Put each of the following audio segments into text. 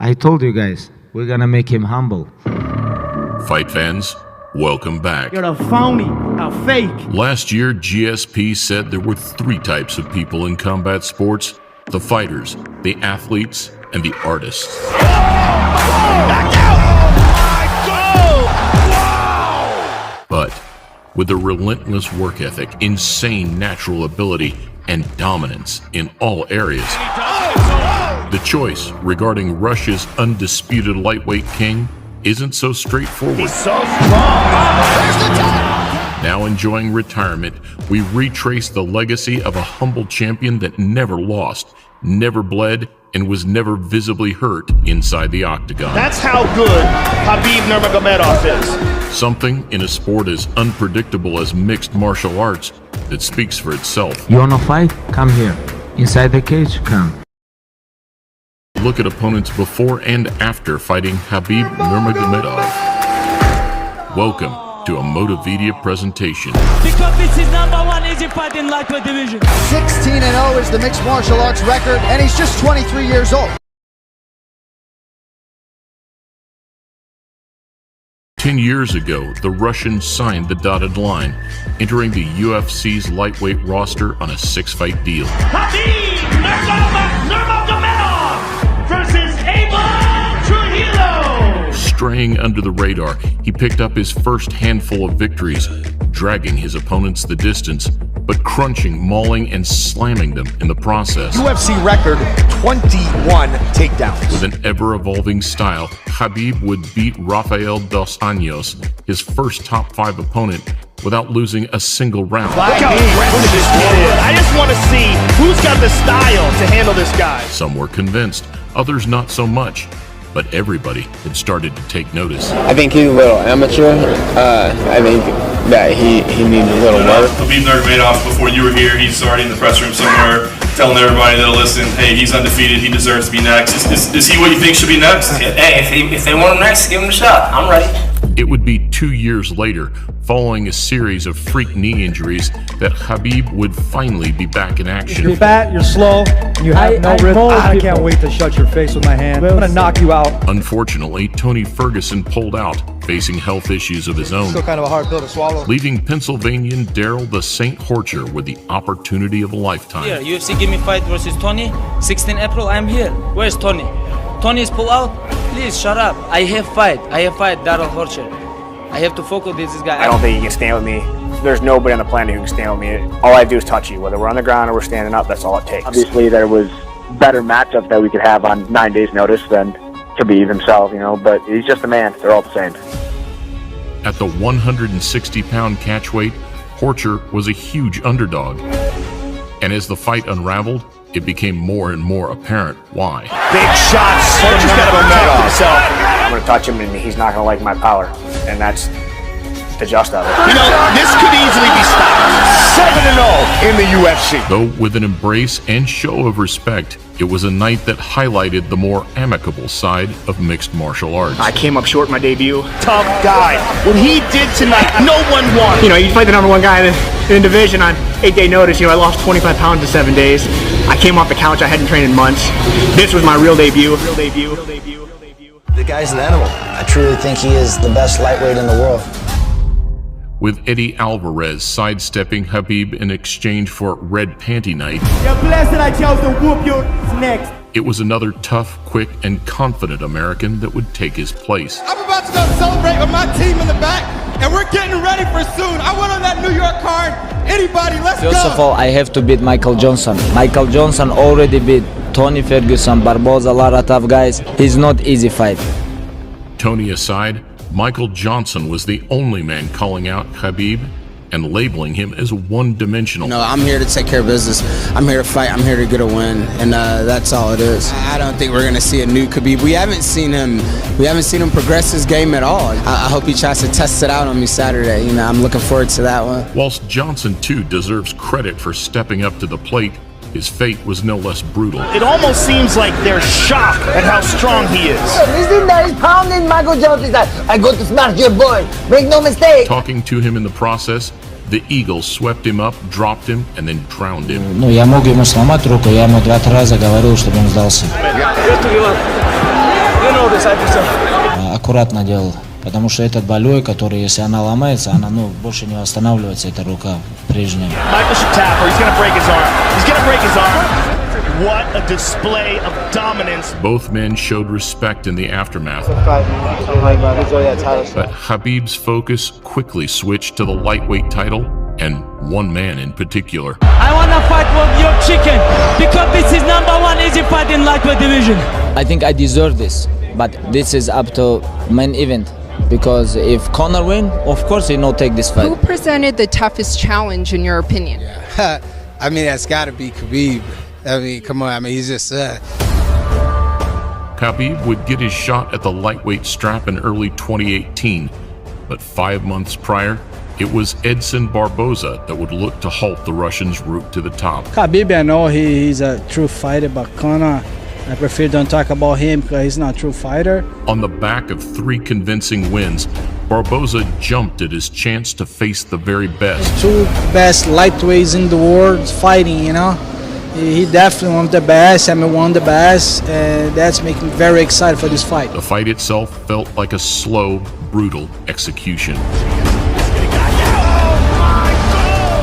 I told you guys, we're gonna make him humble. Fight fans, welcome back. You're a phony, a fake. Last year, GSP said there were three types of people in combat sports: the fighters, the athletes, and the artists. But with a relentless work ethic, insane natural ability, and dominance in all areas, the choice regarding Russia's undisputed lightweight king isn't so straightforward. He's so strong. Now enjoying retirement, we retrace the legacy of a humble champion that never lost, never bled, and was never visibly hurt inside the octagon. That's how good Khabib Nurmagomedov is. Something in a sport as unpredictable as mixed martial arts that speaks for itself. You wanna fight? Come here. Inside the cage, come. Look at opponents before and after fighting Khabib Nurmagomedov. Welcome to a Motivedia presentation. Because this is #1 easy fight in lightweight division. 16-0 is the mixed martial arts record, and he's just 23 years old. 10 years ago, the Russian signed the dotted line, entering the UFC's lightweight roster on a 6-fight deal. Khabib Nurmagomedov versus Abel Trujillo. Straying under the radar, he picked up his first handful of victories, dragging his opponents the distance, but crunching, mauling, and slamming them in the process. UFC record, 21 takedowns. With an ever-evolving style, Khabib would beat Rafael dos Anjos, his first top 5 opponent, without losing a single round. Look how aggressive this kid is. I just want to see who's got the style to handle this guy. Some were convinced, others not so much, but everybody had started to take notice. I think he's a little amateur. I think that he needs a little work. Khabib Nurmagomedov, before you were here, he's already in the press room somewhere telling everybody that'll listen, hey, he's undefeated, he deserves to be next. Is he what you think should be next? Hey, if they want him next, give him a shot. I'm ready. It would be 2 years later, following a series of freak knee injuries, that Khabib would finally be back in action. You're fat, you're slow, and you have no rhythm. I can't wait to shut your face with my hand. I'm gonna knock you out. Unfortunately, Tony Ferguson pulled out, facing health issues of his own, Still kind of a hard pill to swallow. leaving Pennsylvanian Daryl the Saint Horcher with the opportunity of a lifetime. Here, UFC give me fight versus Tony. 16 April, I'm here. Where's Tony? Tony's pull out? Please, shut up. I have fight, Daryl Horcher. I have to focus this guy. I don't think you can stand with me. There's nobody on the planet who can stand with me. All I do is touch you. Whether we're on the ground or we're standing up, that's all it takes. Obviously, there was better matchups that we could have on 9 days' notice than Khabib himself, but he's just a man. They're all the same. At the 160-pound catchweight, Horcher was a huge underdog. And as the fight unraveled, it became more and more apparent why. Big shots. Horcher's got to protect himself. I'm going to touch him, and he's not going to like my power. And that's the just of it. This could easily be stopped. 7-0 in the UFC. Though with an embrace and show of respect, it was a night that highlighted the more amicable side of mixed martial arts. I came up short in my debut. Tough guy. What he did tonight, no one won. You fight the #1 guy in the division on 8-day notice. I lost 25 pounds in 7 days. I came off the couch. I hadn't trained in months. This was my real debut. The guy's an animal. I truly think he is the best lightweight in the world. With Eddie Alvarez sidestepping Khabib in exchange for Red Panty Night, You're blessed that I chose to whoop you next. it was another tough, quick, and confident American that would take his place. I'm about to go celebrate with my team in the back, and we're getting ready for soon. I went on that New York card. Anybody, let's go. First of all, I have to beat Michael Johnson. Michael Johnson already beat Tony Ferguson, Barboza, a lot of tough guys. He's not easy fight. Tony aside, Michael Johnson was the only man calling out Khabib and labeling him as one-dimensional. I'm here to take care of business. I'm here to fight. I'm here to get a win, and that's all it is. I don't think we're gonna see a new Khabib. We haven't seen him progress his game at all. I hope he tries to test it out on me Saturday. I'm looking forward to that one. Whilst Johnson too deserves credit for stepping up to the plate, his fate was no less brutal. It almost seems like they're shocked at how strong he is. Listen, that is pounding Michael Johnson. I got to smash your boy. Make no mistake. Talking to him in the process, the Eagle swept him up, dropped him, and then drowned him. Я мог ему сломать руку, я ему 2 раза говорил, чтобы он сдался. know this, I think so. Аккуратно делал, потому что этот болевой, который, если она ломается, она, больше не восстанавливается, эта рука прежняя. Michael should tap her. He's gonna break his arm. He's gonna break his arm. What a display of dominance. Both men showed respect in the aftermath. But Khabib's focus quickly switched to the lightweight title and one man in particular. I wanna fight with your chicken because this is #1 easy fight in lightweight division. I think I deserve this, but this is up to main event. Because if Conor win, of course he no take this fight. Who presented the toughest challenge in your opinion? I mean, that's got to be Khabib. I mean, come on. I mean, he's just. Khabib would get his shot at the lightweight strap in early 2018, but 5 months prior, it was Edson Barboza that would look to halt the Russian's route to the top. Khabib, I know he's a true fighter, but Conor, I prefer don't talk about him because he's not a true fighter. On the back of 3 convincing wins, Barboza jumped at his chance to face the very best. 2 best lightweights in the world fighting, you know. He definitely one of the best, I mean one of the best, and that's making me very excited for this fight. The fight itself felt like a slow, brutal execution.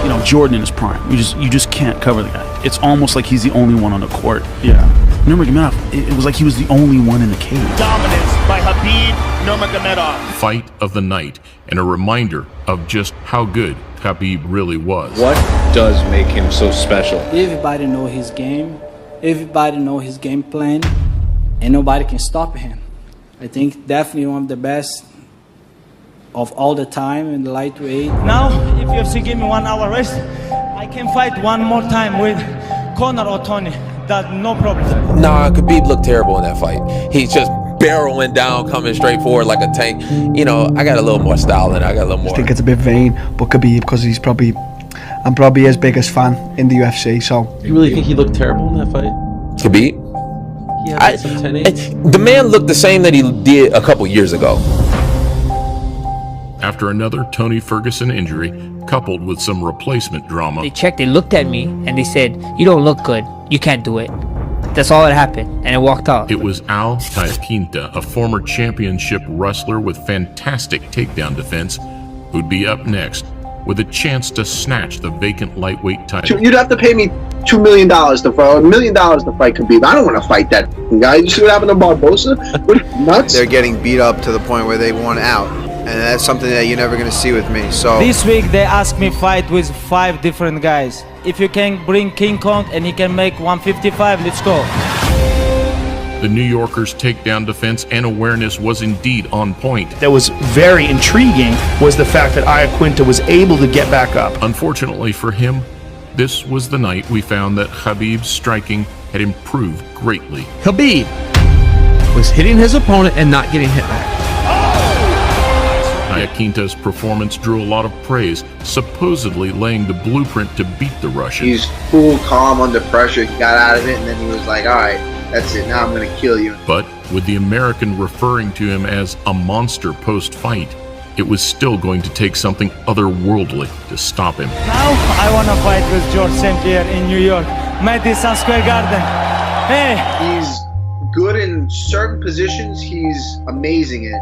You know, Jordan in his prime, you just can't cover the guy. It's almost like he's the only one on the court. Yeah. Nurmagomedov, it was like he was the only one in the cage. Dominance by Khabib Nurmagomedov. Fight of the night, and a reminder of just how good Khabib really was. What does make him so special? Everybody know his game. Everybody know his game plan. And nobody can stop him. I think definitely one of the best of all the time in the lightweight. Now, if UFC give me 1 hour rest, I can fight one more time with Conor or Tony. That's no problem. Nah, Khabib looked terrible in that fight. He's just barreling down, coming straight forward like a tank. You know, I got a little more style than I got a little more. I think it's a bit vain, but Khabib, because I'm probably his biggest fan in the UFC, so. You really think he looked terrible in that fight? Khabib? The man looked the same that he did a couple years ago. After another Tony Ferguson injury, coupled with some replacement drama, they checked, they looked at me, and they said, "You don't look good. You can't do it." That's all that happened, and it walked off. It was Al Iaquinta, a former championship wrestler with fantastic takedown defense, who'd be up next with a chance to snatch the vacant lightweight title. You'd have to pay me $2 million to fight, $1 million to fight Khabib. I don't want to fight that guy. You see what happened to Barboza? What, nuts? They're getting beat up to the point where they want out. And that's something that you're never going to see with me. So this week they asked me fight with 5 different guys. If you can bring King Kong and he can make 155, let's go. The New Yorker's takedown defense and awareness was indeed on point. That was very intriguing was the fact that Iaquinta was able to get back up. Unfortunately for him, this was the night we found that Khabib's striking had improved greatly. Khabib was hitting his opponent and not getting hit back. Iaquinta's performance drew a lot of praise, supposedly laying the blueprint to beat the Russian. He's cool, calm under pressure. He got out of it, and then he was like, all right, that's it. Now I'm going to kill you. But with the American referring to him as a monster post-fight, it was still going to take something otherworldly to stop him. Now I want to fight with George St. Pierre in New York, Madison Square Garden. Hey! He's good in certain positions. He's amazing in.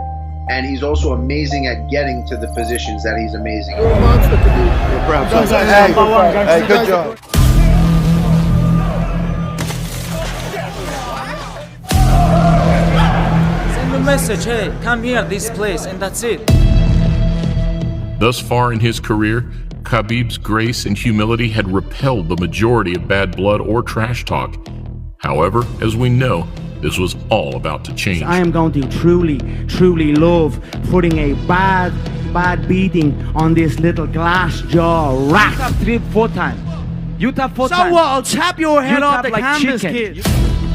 And he's also amazing at getting to the positions that he's amazing at. Hey, good job. Send a message, hey, come here, this place, and that's it. Thus far in his career, Khabib's grace and humility had repelled the majority of bad blood or trash talk. However, as we know, this was all about to change. I am going to truly love putting a bad beating on this little glass jaw rat. You tap 3-4 times. You tap 4 times. So what? I'll tap your head off the like canvas, chicken. kid.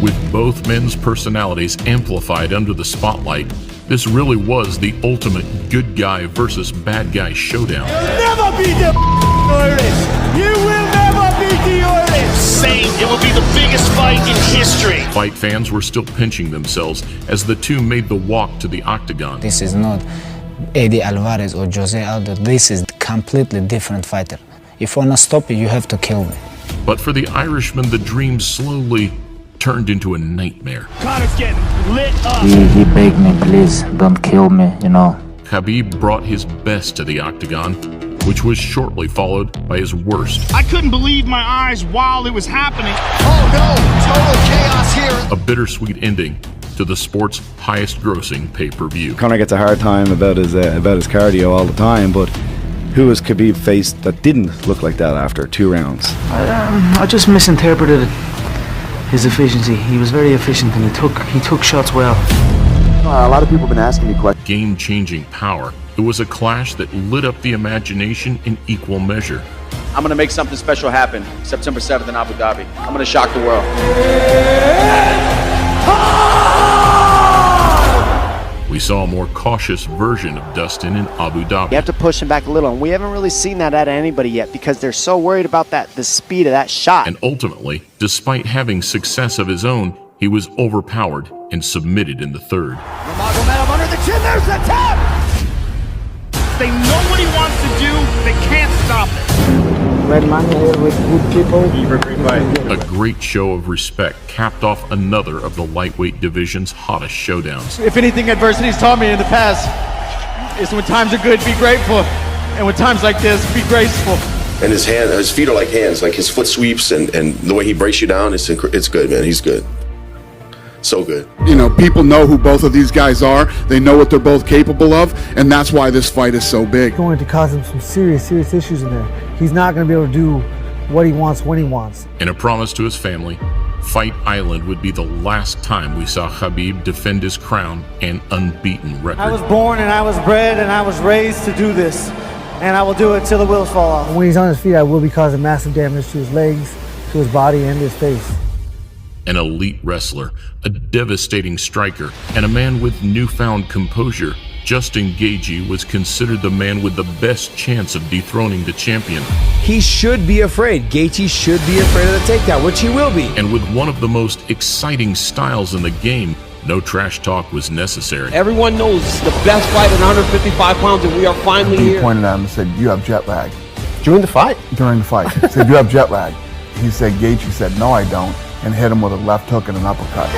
With both men's personalities amplified under the spotlight, this really was the ultimate good guy versus bad guy showdown. You'll never beat the Irish. You will never beat the Irish. Same. It will be the biggest fight in history. Fight fans were still pinching themselves as the two made the walk to the octagon. This is not Eddie Alvarez or Jose Aldo. This is a completely different fighter. If I want to stop you, you have to kill me. But for the Irishman, the dream slowly turned into a nightmare. Connor's getting lit up. He begged me, please don't kill me, you know. Khabib brought his best to the octagon, which was shortly followed by his worst. I couldn't believe my eyes while it was happening. Oh no, total chaos here. A bittersweet ending to the sport's highest grossing pay-per-view. Conor gets a hard time about his cardio all the time, but who has Khabib faced that didn't look like that after 2 rounds? I just misinterpreted his efficiency. He was very efficient and he took shots well. A lot of people have been asking me questions. Game-changing power. It was a clash that lit up the imagination in equal measure. I'm going to make something special happen September 7th in Abu Dhabi. I'm going to shock the world. We saw a more cautious version of Dustin in Abu Dhabi. You have to push him back a little, and we haven't really seen that out of anybody yet because they're so worried about the speed of that shot. And ultimately, despite having success of his own, he was overpowered and submitted in the third. Nurmagomedov under the chin, there's the tap! They know what he wants to do, they can't stop it. Red money here with good people. A great show of respect capped off another of the lightweight division's hottest showdowns. If anything adversity's taught me in the past, is when times are good, be grateful. And when times like this, be graceful. And his feet are like hands, like his foot sweeps and the way he breaks you down, it's good, man. He's good. So good. You know, people know who both of these guys are. They know what they're both capable of, and that's why this fight is so big. It's going to cause him some serious issues in there. He's not going to be able to do what he wants when he wants. In a promise to his family, Fight Island would be the last time we saw Khabib defend his crown and unbeaten record. I was born and I was bred and I was raised to do this, and I will do it till the wheels fall off. When he's on his feet, I will be causing massive damage to his legs, to his body, and his face. An elite wrestler, a devastating striker, and a man with newfound composure, Justin Gaethje was considered the man with the best chance of dethroning the champion. He should be afraid. Gaethje should be afraid of the takedown, which he will be. And with one of the most exciting styles in the game, no trash talk was necessary. Everyone knows the best fight at 155 pounds, and we are finally He here. pointed at him and said, "You have jet lag." During the fight? During the fight. He said, "You have jet lag." He said, Gaethje said, "No, I don't," and hit him with a left hook and an uppercut.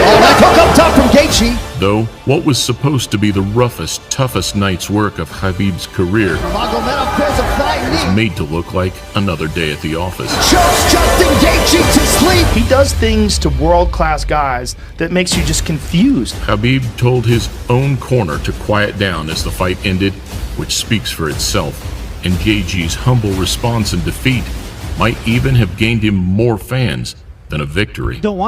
Oh, left hook up top from Gaethje. Though, what was supposed to be the roughest, toughest night's work of Khabib's career Nurmagomedov pulls a flying knee. was made to look like another day at the office. Chokes Justin Gaethje to sleep. He does things to world-class guys that makes you just confused. Khabib told his own corner to quiet down as the fight ended, which speaks for itself, and Gaethje's humble response and defeat might even have gained him more fans than a victory. Don't want